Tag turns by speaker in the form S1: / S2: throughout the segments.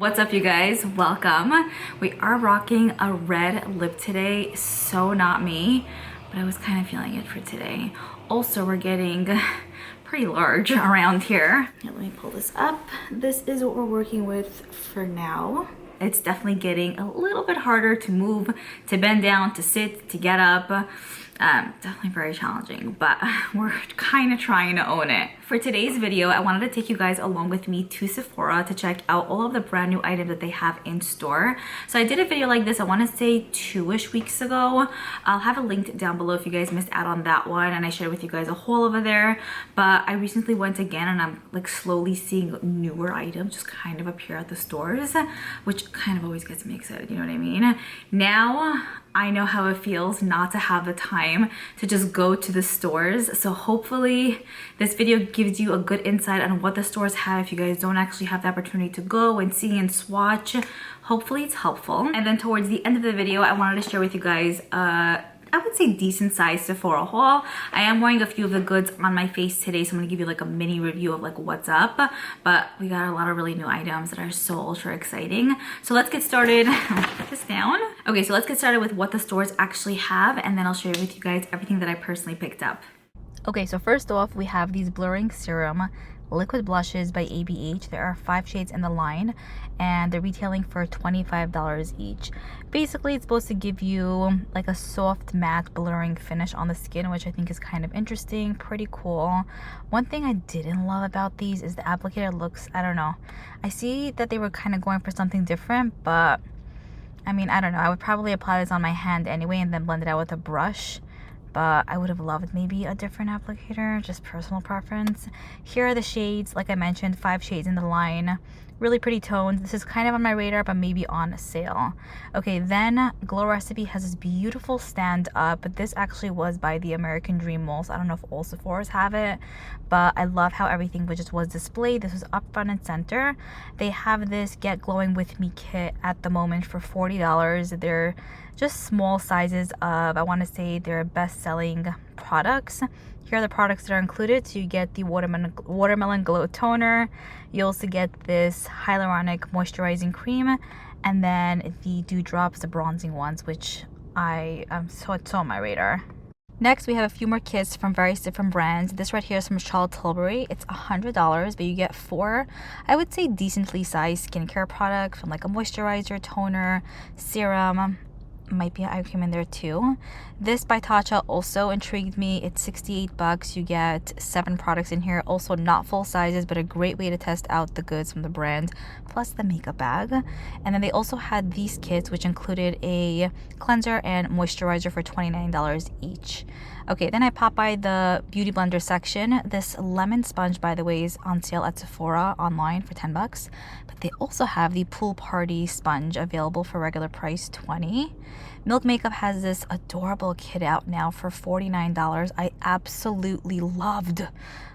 S1: What's up, you guys? Welcome. We are rocking a red lip today. So not me, but I was kind of feeling it for today. Also, we're getting pretty large around here. Let me pull this up. This is what we're working with for now. It's definitely getting a little bit harder to move, to bend down, to sit, to get up. Definitely very challenging, but we're kind of trying to own it. For today's video, I wanted to take you guys along with me to Sephora to check out all of the brand new items that they have in store. So I did a video like this, I want to say 2-ish weeks ago. I'll have a link down below if you guys missed out on that one, and I shared with you guys a haul over there. But I recently went again, and I'm like slowly seeing newer items just kind of appear at the stores, which kind of always gets me excited, you know what I mean? Now I know how it feels not to have the time to just go to the stores. So hopefully this video gives you a good insight on what the stores have if you guys don't actually have the opportunity to go and see and swatch. Hopefully it's helpful. And then towards the end of the video, I wanted to share with you guys I would say decent sized Sephora haul. I am wearing a few of the goods on my face today, so I'm gonna give you like a mini review of like what's up. But we got a lot of really new items that are so ultra exciting. So let's get started. Put this down. Okay, so let's get started with what the stores actually have, and then I'll share with you guys everything that I personally picked up. Okay, so first off, we have these blurring serum liquid blushes by ABH. There are 5 shades in the line, and they're retailing for $25 each. Basically, it's supposed to give you like a soft matte blurring finish on the skin, which I think is kind of interesting, pretty cool. One thing I didn't love about these is the applicator looks, I don't know. I see that they were kind of going for something different, but I mean, I don't know. I would probably apply this on my hand anyway and then blend it out with a brush. But I would have loved maybe a different applicator, just personal preference. Here are the shades, like I mentioned, 5 shades in the line. Really pretty tones. This is kind of on my radar, but maybe on sale. Okay, then Glow Recipe has this beautiful stand up, but this actually was by the American Dream Malls. I don't know if all Sephoras have it, but I love how everything was displayed. This was up front and center. They have this Get Glowing With Me kit at the moment for $40. They're just small sizes of, I want to say, their best-selling products. Here are the products that are included. So you get the watermelon glow toner. You also get this hyaluronic moisturizing cream, and then the dewdrops, the bronzing ones, which it's on my radar. Next, we have a few more kits from various different brands. This right here is from Charlotte Tilbury. It's $100, but you get 4, I would say, decently sized skincare products, from like a moisturizer, toner, serum. Might be an eye cream in there too. This by Tatcha also intrigued me. It's $68. You get 7 products in here. Also not full sizes, but a great way to test out the goods from the brand, plus the makeup bag. And then they also had these kits, which included a cleanser and moisturizer for $29 each. Okay, then I popped by the beauty blender section. This lemon sponge, by the way, is on sale at Sephora online for $10. But they also have the Pool Party sponge available for regular price $20. Milk Makeup has this adorable kit out now for $49. I absolutely loved,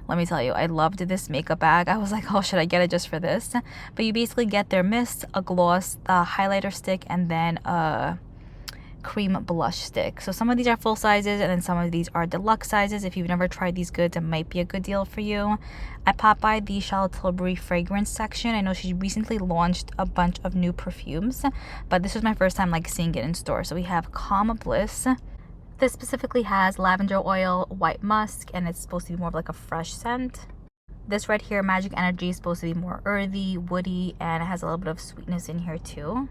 S1: let me tell you, I loved this makeup bag. I was like, oh, should I get it just for this? But you basically get their mist, a gloss, a highlighter stick, and then a cream blush stick. So some of these are full sizes, and then some of these are deluxe sizes. If you've never tried these goods, it might be a good deal for you. I popped by the Charlotte Tilbury fragrance section. I know she recently launched a bunch of new perfumes, but this was my first time like seeing it in store. So we have Calm Bliss. This specifically has lavender oil, white musk, and it's supposed to be more of like a fresh scent. This right here, Magic Energy, is supposed to be more earthy, woody, and it has a little bit of sweetness in here too.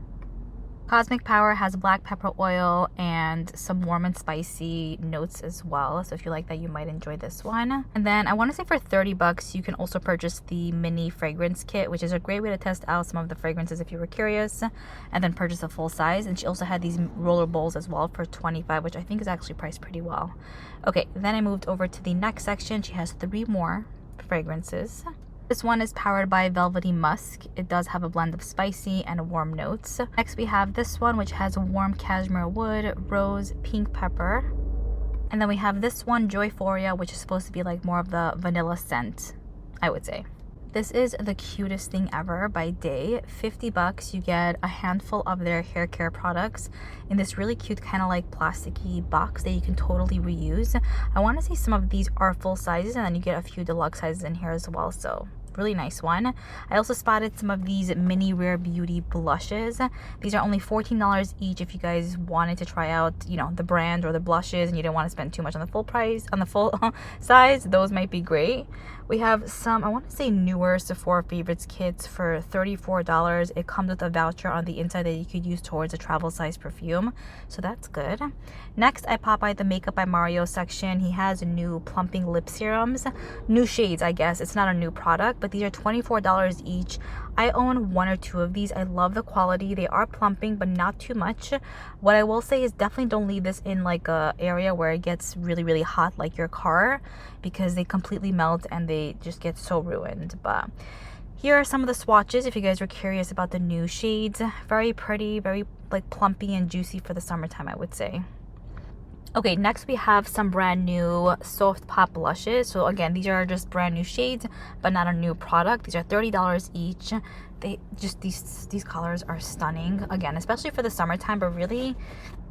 S1: Cosmic Power has black pepper oil and some warm and spicy notes as well. So if you like that, you might enjoy this one. And then I want to say for $30, you can also purchase the mini fragrance kit, which is a great way to test out some of the fragrances if you were curious, and then purchase a full size. And she also had these roller bowls as well for $25, which I think is actually priced pretty well. Okay, then I moved over to the next section. She has 3 more fragrances. This one is powered by Velvety Musk. It does have a blend of spicy and warm notes. Next we have this one, which has warm cashmere wood, rose, pink pepper. And then we have this one, Joyphoria, which is supposed to be like more of the vanilla scent, I would say. This is the cutest thing ever by Day. $50, you get a handful of their hair care products in this really cute kind of like plasticky box that you can totally reuse. I want to say some of these are full sizes, and then you get a few deluxe sizes in here as well, so really nice one. I also spotted some of these mini Rare Beauty blushes. These are only $14 each if you guys wanted to try out, you know, the brand or the blushes and you didn't want to spend too much on the full price, on the full size. Those might be great. We have some, I want to say, newer Sephora Favorites kits for $34. It comes with a voucher on the inside that you could use towards a travel size perfume, so that's good. Next, I pop by the Makeup by Mario section. He has new plumping lip serums, new shades, I guess. It's not a new product, but these are $24 each. I own one or two of these. I love the quality. They are plumping, but not too much. What I will say is definitely don't leave this in like a area where it gets really, really hot, like your car, because they completely melt and they just get so ruined. But here are some of the swatches if you guys were curious about the new shades. Very pretty, very like plumpy and juicy for the summertime, I would say. Okay, next we have some brand new Soft Pop blushes. So again, these are just brand new shades, but not a new product. These are $30 each. They just, these colors are stunning. Again, especially for the summertime, but really,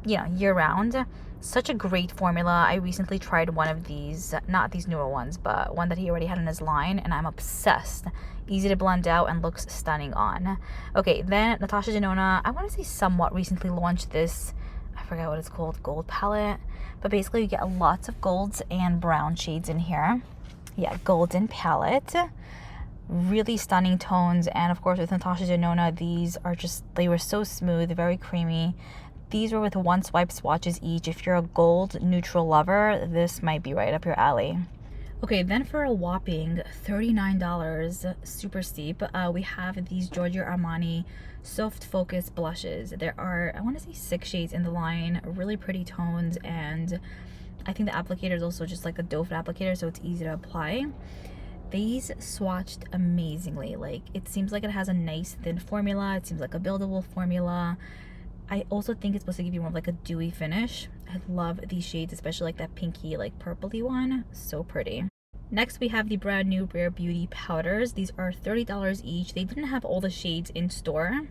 S1: you know, year round. Such a great formula. I recently tried one of these, not these newer ones, but one that he already had in his line, and I'm obsessed. Easy to blend out and looks stunning on. Okay, then Natasha Denona, I want to say somewhat recently launched this, I forget what it's called, gold palette, but basically you get lots of golds and brown shades in here. Yeah, golden palette, really stunning tones. And of course with Natasha Denona, these are just, they were so smooth, very creamy. These were with one swipe swatches each. If you're a gold neutral lover, this might be right up your alley. Okay, then for a whopping $39, super steep, we have these Giorgio Armani Soft Focus blushes. There are, I want to say, 6 shades in the line, really pretty tones, and I think the applicator is also just like a doe foot applicator, so it's easy to apply. These swatched amazingly. Like, it seems like it has a nice thin formula. It seems like a buildable formula. I also think it's supposed to give you more of like a dewy finish. I love these shades, especially like that pinky, like purpley one. So pretty. Next, we have the brand new Rare Beauty powders. These are $30 each. They didn't have all the shades in store.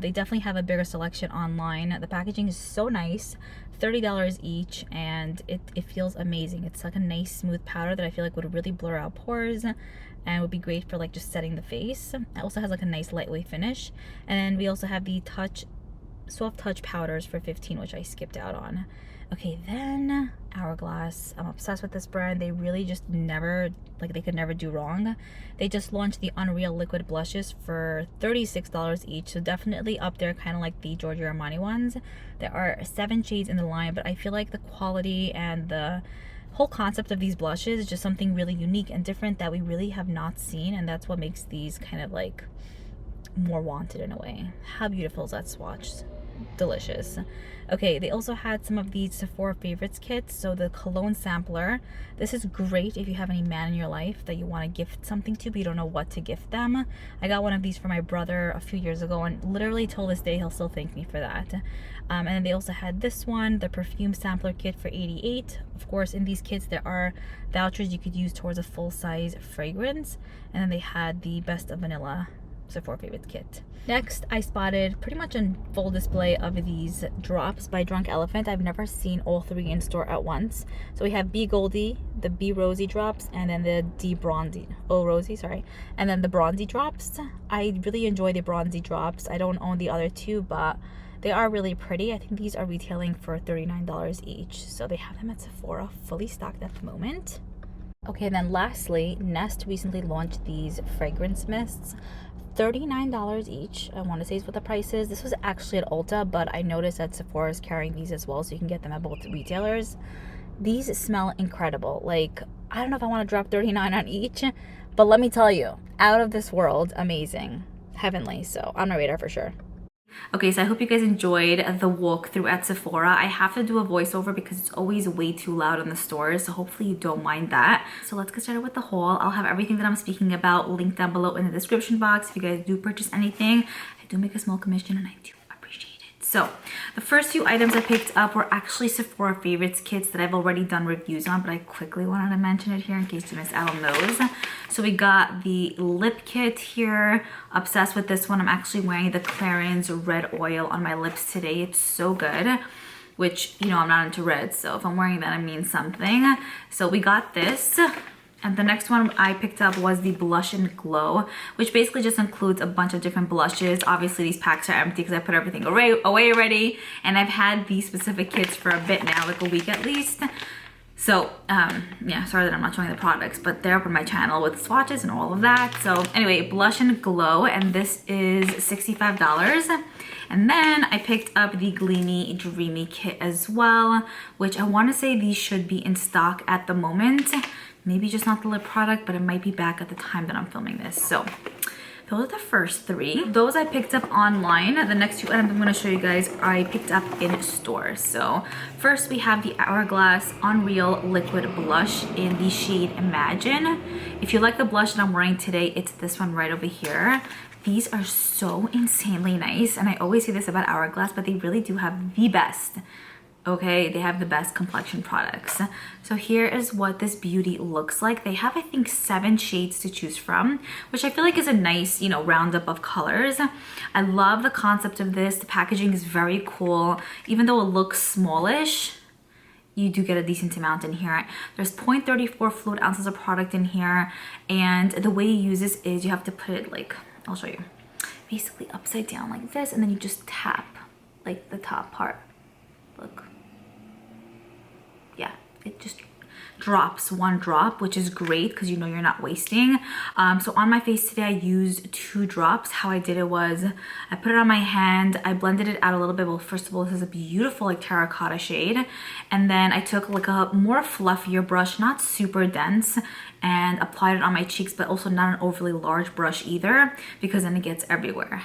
S1: They definitely have a bigger selection online. The packaging is so nice. $30 each, and it feels amazing. It's like a nice smooth powder that I feel like would really blur out pores and would be great for like just setting the face. It also has like a nice lightweight finish. And then we also have the Soft Touch powders for $15, which I skipped out on. Okay, then Hourglass. I'm obsessed with this brand. They really just never, like, they could never do wrong. They just launched the Unreal liquid blushes for $36 each, so definitely up there, kind of like the Giorgio Armani ones. There are 7 shades in the line, but I feel like the quality and the whole concept of these blushes is just something really unique and different that we really have not seen, and that's what makes these kind of like more wanted in a way. How beautiful is that swatch? Delicious. Okay, they also had some of these Sephora Favorites kits. So the cologne sampler, this is great if you have any man in your life that you want to gift something to but you don't know what to gift them. I got one of these for my brother a few years ago, and literally till this day he'll still thank me for that. And then they also had this one, the perfume sampler kit for $88. Of course, in these kits there are vouchers you could use towards a full-size fragrance. And then they had the Best of Vanilla Sephora Favorites kit. Next, I spotted pretty much a full display of these drops by Drunk Elephant. I've never seen all 3 in store at once. So we have B Goldie, the B Rosy drops, and then the D Bronzy, oh Rosy, sorry, and then the Bronzy drops. I really enjoy the Bronzy drops. I don't own the other 2, but they are really pretty. I think these are retailing for $39 each. So they have them at Sephora, fully stocked at the moment. Okay, then lastly, Nest recently launched these fragrance mists. $39 each. I want to say is what the price is. This was actually at Ulta, but I noticed that Sephora is carrying these as well, so you can get them at both retailers. These smell incredible. Like, I don't know if I want to drop $39 on each, but let me tell you, out of this world, amazing, heavenly. So on my radar for sure. Okay, so I hope you guys enjoyed the walkthrough at Sephora. I have to do a voiceover because it's always way too loud in the stores, so hopefully you don't mind that. So let's get started with the haul. I'll have everything that I'm speaking about linked down below in the description box. If you guys do purchase anything, I do make a small commission and I do appreciate it. So the first few items I picked up were actually Sephora Favorites kits that I've already done reviews on, but I quickly wanted to mention it here in case you missed out on those. So we got the lip kit here. Obsessed with this one. I'm actually wearing the Clarins red oil on my lips today. It's so good, which, you know, I'm not into red, so if I'm wearing that, it means something. So we got this. And the next one I picked up was the Blush and Glow, which basically just includes a bunch of different blushes. Obviously these packs are empty because I put everything away already, and I've had these specific kits for a bit now, like a week at least. So yeah, sorry that I'm not showing the products, but they're up on my channel with swatches and all of that. So anyway, Blush and Glow, and this is $65. And then I picked up the Gleamy Dreamy kit as well, which I want to say these should be in stock at the moment. Maybe just not the lip product, but it might be back at the time that I'm filming this. So those are the first three. Those I picked up online. The next two items I'm going to show you guys I picked up in stores. So first we have the Hourglass Unreal Liquid Blush in the shade Imagine. If you like the blush that I'm wearing today, it's this one right over here. These are so insanely nice, and I always say this about Hourglass, but they really do have the best. Okay, they have the best complexion products. So here is what this beauty looks like. They have, I think, 7 shades to choose from, which I feel like is a nice, you know, roundup of colors. I love the concept of this. The packaging is very cool. Even though it looks smallish, you do get a decent amount in here. There's 0.34 fluid ounces of product in here, and the way you use this is you have to put it like, I'll show you, basically upside down like this, and then you just tap like the top part. Look. Yeah, it just drops 1 drop, which is great because you know you're not wasting. So on my face today I used 2 drops. How I did it was I put it on my hand, I blended it out a little bit. Well, first of all, this is a beautiful like terracotta shade, and then I took like a more fluffier brush, not super dense, and applied it on my cheeks, but also not an overly large brush either, because then it gets everywhere.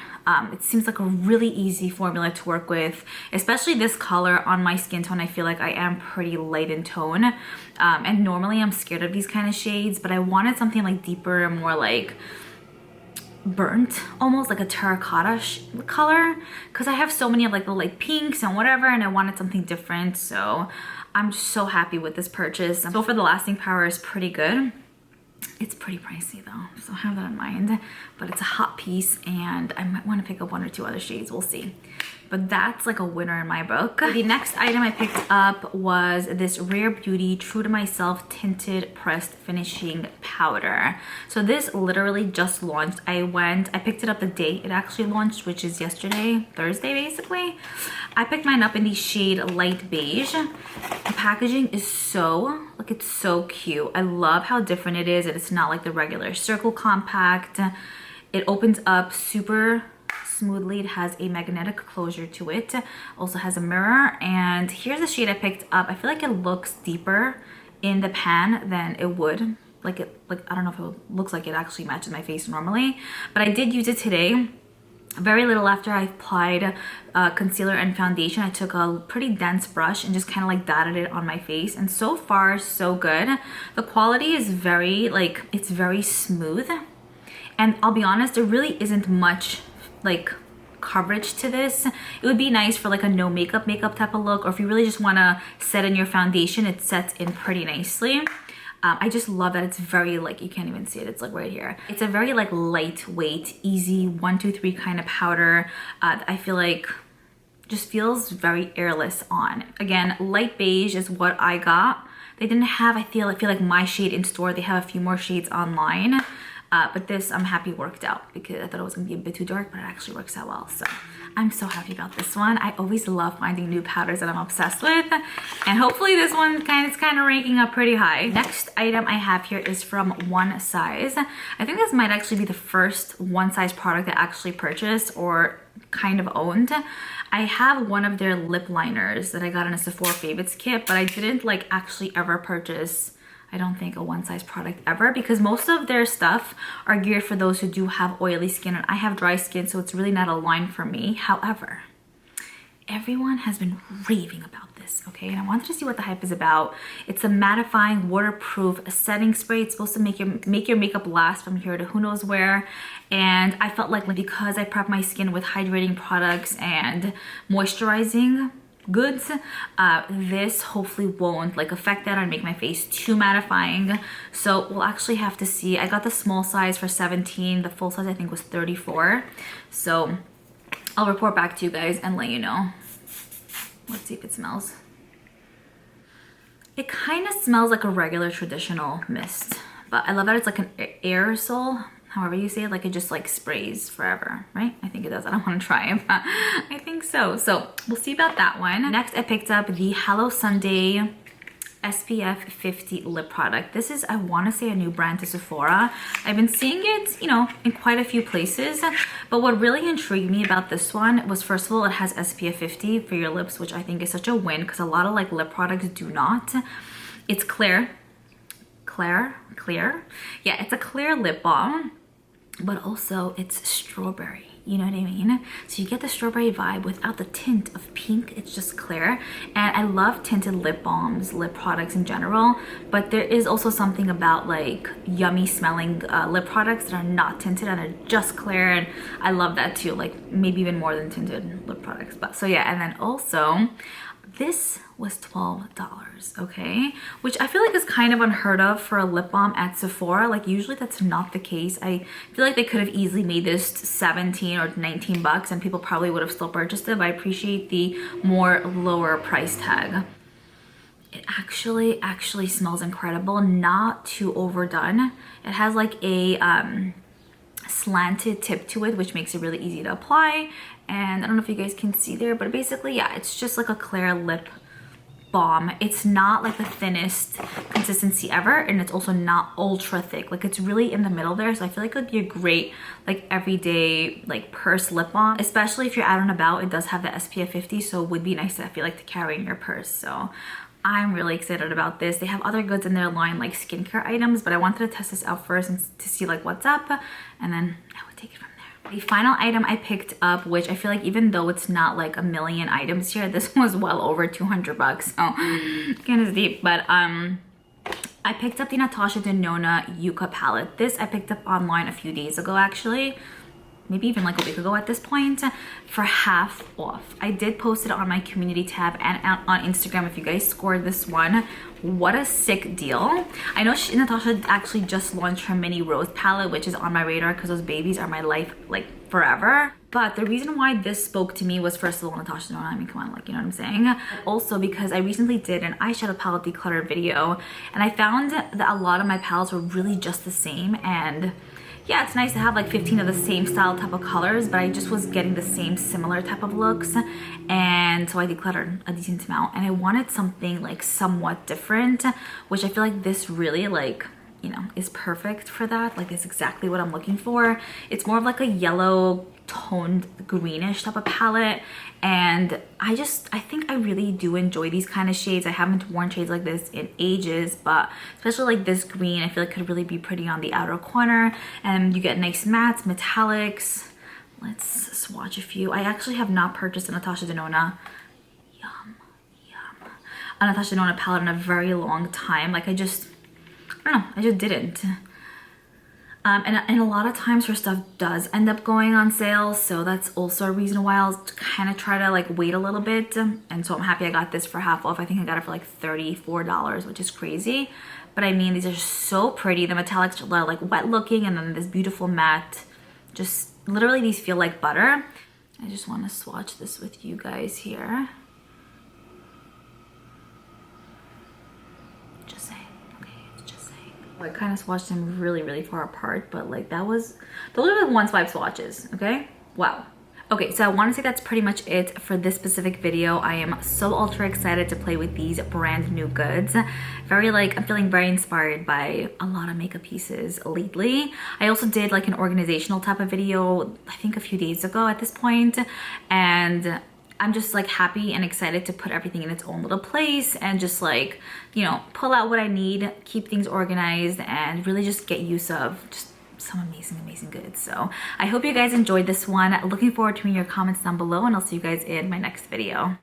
S1: It seems like a really easy formula to work with, especially this color on my skin tone. I feel like I am pretty light in tone, and normally I'm scared of these kind of shades, but I wanted something like deeper and more like burnt, almost like a terracotta color, because I have so many of like the light pinks and whatever, and I wanted something different. So I'm just so happy with this purchase. So for the lasting power is pretty good. It's pretty pricey though, so have that in mind, but it's a hot piece and I might want to pick up 1 or 2 other shades, we'll see. But that's like a winner in my book. The next item I picked up was this Rare Beauty True to Myself Tinted Pressed Finishing Powder. So this literally just launched. I picked it up the day it actually launched, which is yesterday, Thursday basically. I picked mine up in the shade Light Beige. The packaging is so, like, it's so cute. I love how different it is, and it's not like the regular circle compact. It opens up super smoothly. It has a magnetic closure to it. Also has a mirror, and here's the shade I picked up. I feel like it looks deeper in the pan than it would. Like I don't know if it looks like it actually matches my face normally, but I did use it today. Very little after I applied concealer and foundation, I took a pretty dense brush and just kind of like dotted it on my face, and so far so good. The quality is very, like, it's very smooth, and I'll be honest, there really isn't much like coverage to this. It would be nice for like a no makeup type of look, or if you really just want to set in your foundation, it sets in pretty nicely. I just love that it's very, like, you can't even see it, it's like right here. It's a very like lightweight, easy 1, 2, 3 kind of powder. I feel like just feels very airless on. Again, light beige is what I got. They didn't have, I feel like my shade in store. They have a few more shades online. But this, I'm happy worked out, because I thought it was gonna be a bit too dark, but it actually works out well. So I'm so happy about this one. I always love finding new powders that I'm obsessed with, and hopefully this one is kind of ranking up pretty high. Next item I have here is from One Size. I think this might actually be the first One Size product I actually purchased or kind of owned. I have one of their lip liners that I got in a Sephora Favorites kit, but I didn't like actually ever purchase, I don't think, a One Size product ever, because most of their stuff are geared for those who do have oily skin, and I have dry skin, so it's really not a line for me. However, everyone has been raving about this, okay? And I wanted to see what the hype is about. It's a mattifying, waterproof setting spray. It's supposed to make your makeup last from here to who knows where. And I felt like because I prep my skin with hydrating products and moisturizing goods, this hopefully won't like affect that or make my face too mattifying. So we'll actually have to see. I got the small size for $17. The full size I think was $34. So I'll report back to you guys and let you know. Let's see if it smells. It kind of smells like a regular traditional mist, But I love that it's like an aerosol, however you say it, like it just like sprays forever, right? I think it does. I don't want to try it, but I think so. So we'll see about that one. Next, I picked up the Hello Sunday SPF 50 lip product. This is, I want to say, a new brand to Sephora. I've been seeing it, you know, in quite a few places, but what really intrigued me about this one was, first of all, it has SPF 50 for your lips, which I think is such a win because a lot of like lip products do not. It's clear. Yeah, it's a clear lip balm, but also it's strawberry. You know what I mean? So you get the strawberry vibe without the tint of pink. It's just clear. And I love tinted lip balms, lip products in general, but there is also something about like yummy smelling lip products that are not tinted and are just clear, and I love that too, like maybe even more than tinted lip products. But so yeah, and then also this was $12, okay? Which I feel like is kind of unheard of for a lip balm at Sephora. Like usually that's not the case. I feel like they could have easily made this 17 or 19 bucks and people probably would have still purchased it, but I appreciate the more lower price tag. It actually smells incredible, not too overdone. It has like a slanted tip to it, which makes it really easy to apply. And I don't know if you guys can see there, but basically, yeah, it's just like a clear lip balm. It's not like the thinnest consistency ever, and it's also not ultra thick. Like it's really in the middle there, so I feel like it would be a great like everyday like purse lip balm, especially if you're out and about. It does have the SPF 50, so it would be nice, I feel like, to carry in your purse. So I'm really excited about this. They have other goods in their line, like skincare items, but I wanted to test this out first and to see like what's up, and then I would take it from there. The final item I picked up, which I feel like even though it's not like a million items here, this was well over 200 bucks, so kind of steep, but I picked up the Natasha Denona Yucca palette. This I picked up online a few days ago, actually. Maybe even like a week ago at this point, for half off. I did post it on my community tab and on Instagram if you guys scored this one. What a sick deal. I know Natasha actually just launched her mini rose palette, which is on my radar because those babies are my life like forever. But the reason why this spoke to me was, first of all, Natasha Denona, I mean, come on, like, you know what I'm saying? Also because I recently did an eyeshadow palette declutter video, and I found that a lot of my palettes were really just the same, and yeah, it's nice to have like 15 of the same style type of colors, but I just was getting the same similar type of looks, and so I decluttered a decent amount, and I wanted something like somewhat different, which I feel like this really like, you know, is perfect for that. Like it's exactly what I'm looking for. It's more of like a yellow toned greenish type of palette, and I think I really do enjoy these kind of shades. I haven't worn shades like this in ages, but especially like this green, I feel like could really be pretty on the outer corner, and you get nice mattes, metallics. Let's swatch a few. I actually have not purchased a Natasha Denona a Natasha Denona palette in a very long time. Like I just didn't. And a lot of times her stuff does end up going on sale, so that's also a reason why I'll kind of try to like wait a little bit. And so I'm happy I got this for half off. I think I got it for like $34, which is crazy. But I mean, these are so pretty. The metallics are like wet looking, and then this beautiful matte. Just literally, these feel like butter. I just want to swatch this with you guys here. I kind of swatched them really far apart, but like those are like one swipe swatches, okay? Wow. Okay, so I want to say that's pretty much it for this specific video. I am so ultra excited to play with these brand new goods. I'm feeling very inspired by a lot of makeup pieces lately. I also did like an organizational type of video, I think a few days ago at this point, and I'm just like happy and excited to put everything in its own little place and just like, you know, pull out what I need, keep things organized, and really just get use of just some amazing goods. So I hope you guys enjoyed this one. Looking forward to reading your comments down below, and I'll see you guys in my next video.